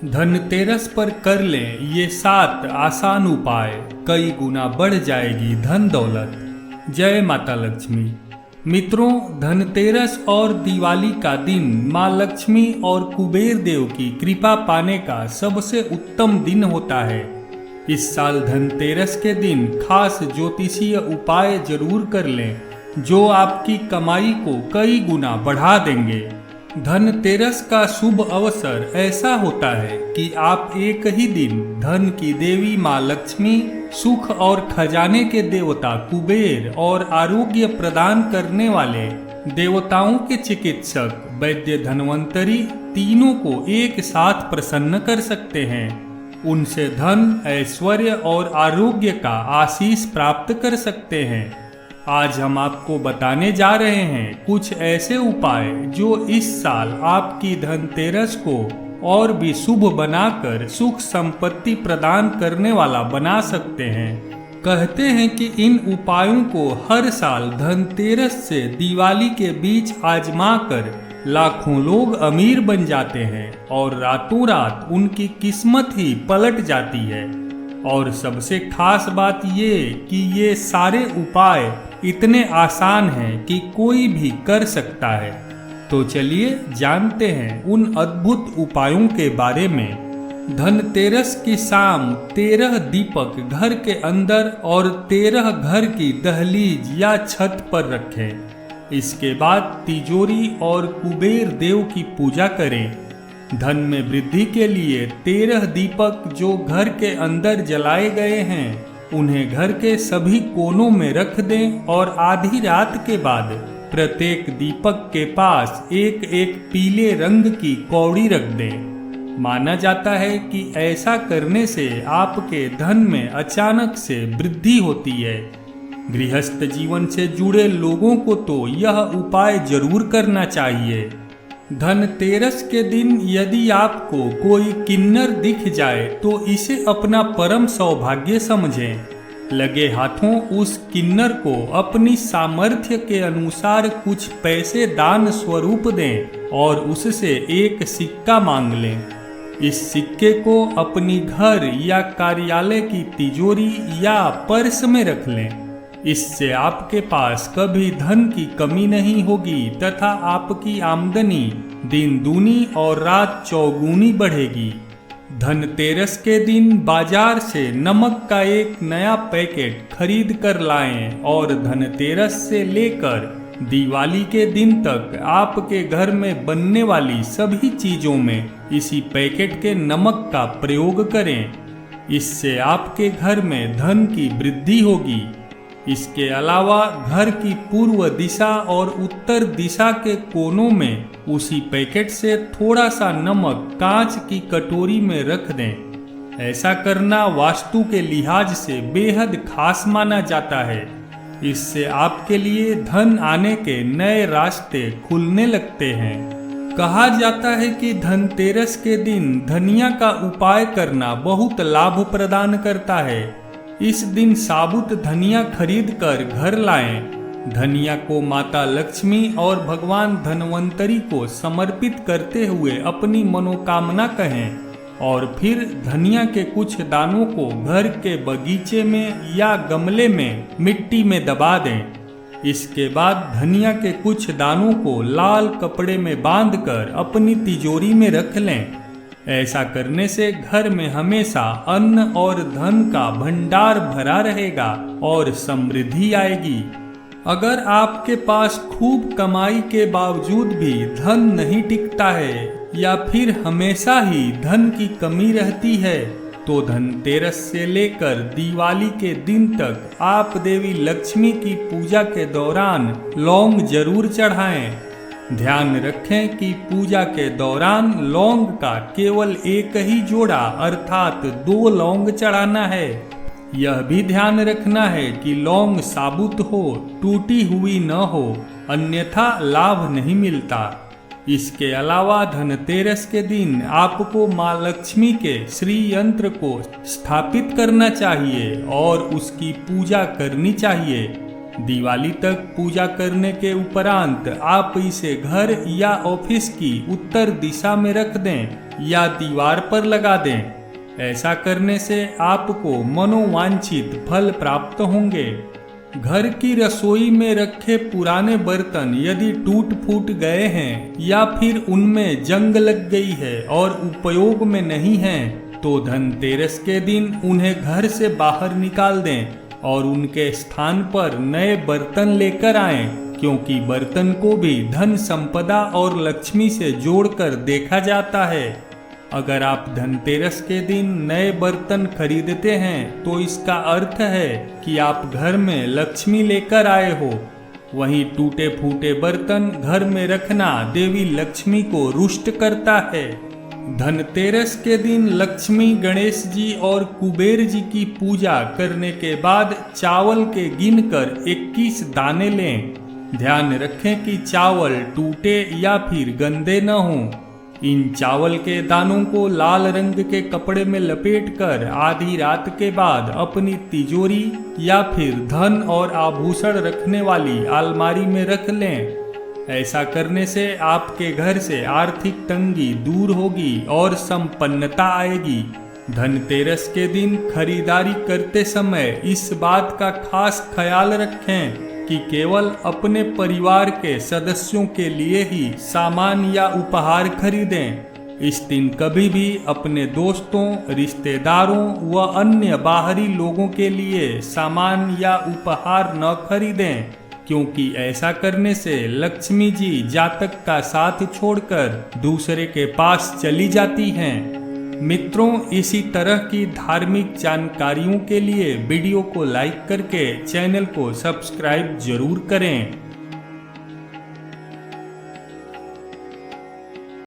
धनतेरस पर कर लें ये 7 आसान उपाय, कई गुना बढ़ जाएगी धन दौलत। जय माता लक्ष्मी। मित्रों, धनतेरस और दिवाली का दिन माँ लक्ष्मी और कुबेर देव की कृपा पाने का सबसे उत्तम दिन होता है। इस साल धनतेरस के दिन खास ज्योतिषीय उपाय जरूर कर लें जो आपकी कमाई को कई गुना बढ़ा देंगे। धनतेरस का शुभ अवसर ऐसा होता है कि आप एक ही दिन धन की देवी माँ लक्ष्मी, सुख और खजाने के देवता कुबेर और आरोग्य प्रदान करने वाले देवताओं के चिकित्सक वैद्य धन्वंतरी तीनों को एक साथ प्रसन्न कर सकते हैं। उनसे धन, ऐश्वर्य और आरोग्य का आशीष प्राप्त कर सकते हैं। आज हम आपको बताने जा रहे हैं कुछ ऐसे उपाय जो इस साल आपकी धनतेरस को और भी शुभ बनाकर सुख संपत्ति प्रदान करने वाला बना सकते हैं। कहते हैं कि इन उपायों को हर साल धनतेरस से दिवाली के बीच आजमा कर लाखों लोग अमीर बन जाते हैं और रातों रात उनकी किस्मत ही पलट जाती है। और सबसे खास बात ये कि ये सारे उपाय इतने आसान हैं कि कोई भी कर सकता है। तो चलिए जानते हैं उन अद्भुत उपायों के बारे में। धनतेरस की शाम 13 दीपक घर के अंदर और 13 घर की दहलीज या छत पर रखें। इसके बाद तिजोरी और कुबेर देव की पूजा करें। धन में वृद्धि के लिए 13 दीपक जो घर के अंदर जलाए गए हैं उन्हें घर के सभी कोनों में रख दें और आधी रात के बाद प्रत्येक दीपक के पास एक एक पीले रंग की कौड़ी रख दें। माना जाता है कि ऐसा करने से आपके धन में अचानक से वृद्धि होती है। गृहस्थ जीवन से जुड़े लोगों को तो यह उपाय जरूर करना चाहिए। धनतेरस के दिन यदि आपको कोई किन्नर दिख जाए तो इसे अपना परम सौभाग्य समझें। लगे हाथों उस किन्नर को अपनी सामर्थ्य के अनुसार कुछ पैसे दान स्वरूप दें और उससे एक सिक्का मांग लें। इस सिक्के को अपनी घर या कार्यालय की तिजोरी या पर्स में रख लें। इससे आपके पास कभी धन की कमी नहीं होगी तथा आपकी आमदनी दिन दूनी और रात चौगुनी बढ़ेगी। धनतेरस के दिन बाजार से नमक का एक नया पैकेट खरीद कर लाएं और धनतेरस से लेकर दिवाली के दिन तक आपके घर में बनने वाली सभी चीजों में इसी पैकेट के नमक का प्रयोग करें। इससे आपके घर में धन की वृद्धि होगी। इसके अलावा घर की पूर्व दिशा और उत्तर दिशा के कोनों में उसी पैकेट से थोड़ा सा नमक कांच की कटोरी में रख दें। ऐसा करना वास्तु के लिहाज से बेहद खास माना जाता है। इससे आपके लिए धन आने के नए रास्ते खुलने लगते हैं। कहा जाता है कि धनतेरस के दिन धनिया का उपाय करना बहुत लाभ प्रदान करता है। इस दिन साबुत धनिया खरीद कर घर लाएं। धनिया को माता लक्ष्मी और भगवान धन्वंतरी को समर्पित करते हुए अपनी मनोकामना कहें और फिर धनिया के कुछ दानों को घर के बगीचे में या गमले में मिट्टी में दबा दें। इसके बाद धनिया के कुछ दानों को लाल कपड़े में बांधकर अपनी तिजोरी में रख लें। ऐसा करने से घर में हमेशा अन्न और धन का भंडार भरा रहेगा और समृद्धि आएगी। अगर आपके पास खूब कमाई के बावजूद भी धन नहीं टिकता है या फिर हमेशा ही धन की कमी रहती है तो धनतेरस से लेकर दिवाली के दिन तक आप देवी लक्ष्मी की पूजा के दौरान लौंग जरूर चढ़ाएं। ध्यान रखें कि पूजा के दौरान लौंग का केवल एक ही जोड़ा अर्थात 2 लौंग चढ़ाना है। यह भी ध्यान रखना है कि लौंग साबुत हो, टूटी हुई न हो, अन्यथा लाभ नहीं मिलता। इसके अलावा धनतेरस के दिन आपको माँ लक्ष्मी के श्री यंत्र को स्थापित करना चाहिए और उसकी पूजा करनी चाहिए। दिवाली तक पूजा करने के उपरांत आप इसे घर या ऑफिस की उत्तर दिशा में रख दें। या दीवार पर लगा दें। ऐसा करने से आपको मनोवांछित फल प्राप्त होंगे। घर की रसोई में रखे पुराने बर्तन यदि टूट फूट गए हैं या फिर उनमें जंग लग गई है और उपयोग में नहीं हैं, तो धनतेरस के दिन उन्हें घर से बाहर निकाल दें और उनके स्थान पर नए बर्तन लेकर आएं, क्योंकि बर्तन को भी धन संपदा और लक्ष्मी से जोड़कर देखा जाता है। अगर आप धनतेरस के दिन नए बर्तन खरीदते हैं तो इसका अर्थ है कि आप घर में लक्ष्मी लेकर आए हो। वहीं टूटे फूटे बर्तन घर में रखना देवी लक्ष्मी को रुष्ट करता है। धनतेरस के दिन लक्ष्मी, गणेश जी और कुबेर जी की पूजा करने के बाद चावल के गिनकर 21 दाने लें। ध्यान रखें कि चावल टूटे या फिर गंदे न हों। इन चावल के दानों को लाल रंग के कपड़े में लपेटकर आधी रात के बाद अपनी तिजोरी या फिर धन और आभूषण रखने वाली अलमारी में रख लें। ऐसा करने से आपके घर से आर्थिक तंगी दूर होगी और संपन्नता आएगी। धनतेरस के दिन खरीदारी करते समय इस बात का खास ख्याल रखें कि केवल अपने परिवार के सदस्यों के लिए ही सामान या उपहार खरीदें। इस दिन कभी भी अपने दोस्तों, रिश्तेदारों व अन्य बाहरी लोगों के लिए सामान या उपहार न खरीदें, क्योंकि ऐसा करने से लक्ष्मी जी जातक का साथ छोड़कर दूसरे के पास चली जाती हैं। मित्रों, इसी तरह की धार्मिक जानकारियों के लिए वीडियो को लाइक करके चैनल को सब्सक्राइब जरूर करें।